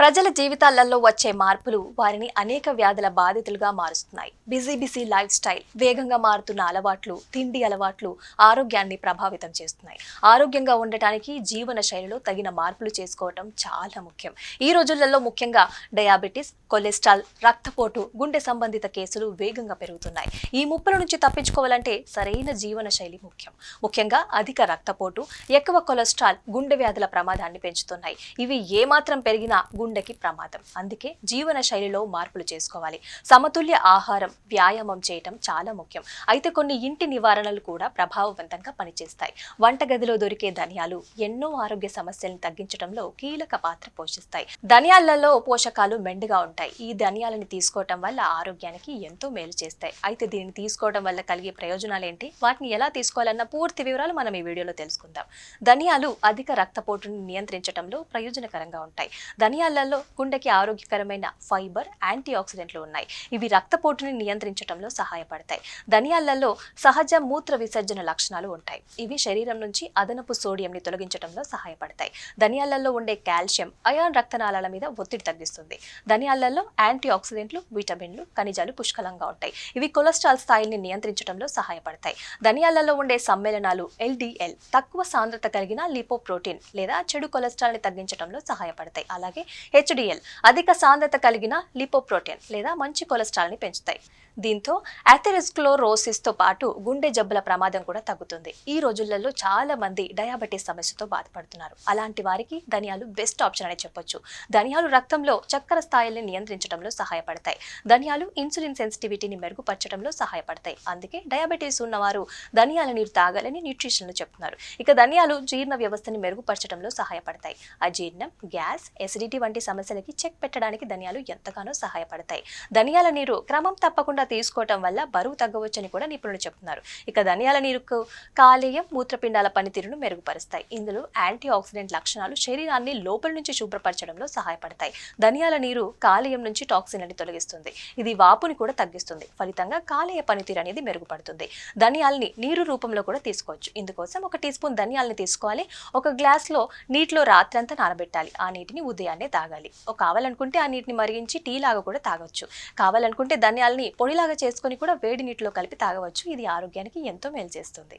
ప్రజల జీవితాలలో వచ్చే మార్పులు వారిని అనేక వ్యాధుల బాధితులుగా మారుస్తున్నాయి. బిజీ లైఫ్ స్టైల్, వేగంగా మారుతున్న అలవాట్లు, తిండి అలవాట్లు ఆరోగ్యాన్ని ప్రభావితం చేస్తున్నాయి. ఆరోగ్యంగా ఉండటానికి జీవన శైలిలో తగిన మార్పులు చేసుకోవటం చాలా ముఖ్యం. ఈ రోజులలో ముఖ్యంగా డయాబెటిస్, కొలెస్ట్రాల్, రక్తపోటు, గుండె సంబంధిత కేసులు వేగంగా పెరుగుతున్నాయి. ఈ ముప్పుల నుంచి తప్పించుకోవాలంటే సరైన జీవన శైలి ముఖ్యం. ముఖ్యంగా అధిక రక్తపోటు, ఎక్కువ కొలెస్ట్రాల్ గుండె వ్యాధుల ప్రమాదాన్ని పెంచుతున్నాయి. ఇవి ఏమాత్రం పెరిగినా గుండెకి ప్రమాదం. అందుకే జీవన శైలిలో మార్పులు చేసుకోవాలి. సమతుల్య ఆహారం, వ్యాయామం చేయటం చాలా ముఖ్యం. అయితే కొన్ని ఇంటి నివారణలు కూడా ప్రభావవంతంగా పనిచేస్తాయి. వంటగదిలో దొరికే ధనియాలు ఎన్నో ఆరోగ్య సమస్యలను తగ్గించడంలో కీలక పాత్ర పోషిస్తాయి. ధనియాలలో పోషకాలు మెండుగా ఉంటాయి. ఈ ధనియాలను తీసుకోవటం వల్ల ఆరోగ్యానికి ఎంతో మేలు చేస్తాయి. అయితే దీన్ని తీసుకోవడం వల్ల కలిగే ప్రయోజనాలు ఏంటి, వాటిని ఎలా తీసుకోవాలన్న పూర్తి వివరాలు మనం ఈ వీడియోలో తెలుసుకుందాం. ధనియాలు అధిక రక్తపోటును నియంత్రించడంలో ప్రయోజనకరంగా ఉంటాయి. ధనియాలలో గుండెకి ఆరోగ్యకరమైన ఫైబర్, యాంటీ ఆక్సిడెంట్లు ఉన్నాయి. ఇవి రక్తపోటుని నియంత్రించడంలో సహాయపడతాయి. ధనియాలలో సహజ మూత్ర విసర్జన లక్షణాలు ఉంటాయి. ఇవి శరీరం నుంచి అదనపు సోడియంని తొలగించడంలో సహాయపడతాయి. ధనియాలలో ఉండే కాల్షియం అయాన్ రక్తనాళాల మీద ఒత్తిడి తగ్గిస్తుంది. ధనియాలలో యాంటీ ఆక్సిడెంట్లు, విటమిన్లు, ఖనిజాలు పుష్కలంగా ఉంటాయి. ఇవి కొలెస్ట్రాల్ స్థాయిని నియంత్రించడంలో సహాయపడతాయి. ధనియాలలో ఉండే సమ్మేళనాలు ఎల్డిఎల్ తక్కువ సాంద్రత కలిగిన లిపోప్రోటీన్ లేదా చెడు కొలెస్ట్రాల్ ని తగ్గించడంలో సహాయపడతాయి. అలాగే హెచ్డిఎల్ అధిక సాంద్రత కలిగిన లిపోప్రోటీన్ లేదా మంచి కొలెస్ట్రాల్ ని పెంచుతాయి. దీంతో అథెరోస్క్లెరోసిస్ తో పాటు గుండె జబ్బుల ప్రమాదం కూడా తగ్గుతుంది. ఈ రోజులలో చాలా మంది డయాబెటీస్ సమస్యతో బాధపడుతున్నారు. అలాంటి వారికి ధనియాలు బెస్ట్ ఆప్షన్ అని చెప్పొచ్చు. ధనియాలు రక్తంలో చక్కెర స్థాయిల్ని నియంత్రించడంలో సహాయపడతాయి. ధనియాలు ఇన్సులిన్ సెన్సిటివిటీని మెరుగుపరచడంలో సహాయపడతాయి. అందుకే డయాబెటీస్ ఉన్నవారు ధనియాల నీరు తాగాలని న్యూట్రిషన్లు చెప్తున్నారు. ఇక ధనియాలు జీర్ణ వ్యవస్థని మెరుగుపరచడంలో సహాయపడతాయి. అజీర్ణం, గ్యాస్, ఎసిడిటీ వంటి సమస్యలకి చెక్ పెట్టడానికి ధనియాలు ఎంతగానో సహాయపడతాయి. ధనియాల నీరు క్రమం తప్పకుండా తీసుకోవటం వల్ల బరువు తగ్గవచ్చని కూడా నిపుణులు చెప్తున్నారు. ఇక ధనియాల నీరుకు కాలేయం, మూత్రపిండాల పనితీరును మెరుగుపరుస్తాయి. ఇందులో యాంటీ ఆక్సిడెంట్ లక్షణాలు శరీరాన్ని లోపల నుంచి శుభ్రపరచడంలో సహాయపడతాయి. ధనియాల నీరు కాలేయం నుంచి టాక్సిన్లని తొలగిస్తుంది. ఇది వాపుని కూడా తగ్గిస్తుంది. ఫలితంగా కాలేయ పనితీరు అనేది మెరుగుపడుతుంది. ధనియాలని నీరు రూపంలో కూడా తీసుకోవచ్చు. ఇందుకోసం 1 టీ స్పూన్ ధనియాలని తీసుకోవాలి. 1 గ్లాస్లో నీటిలో రాత్రంతా నానబెట్టాలి. ఆ నీటిని ఉదయాన్నే తాగాలి. కావాలనుకుంటే ఆ నీటిని మరిగించి టీ లాగా కూడా తాగొచ్చు. కావాలనుకుంటే ధనియాలని పొడిలాగా చేసుకొని కూడా వేడి నీటిలో కలిపి తాగవచ్చు. ఇది ఆరోగ్యానికి ఎంతో మేలు చేస్తుంది.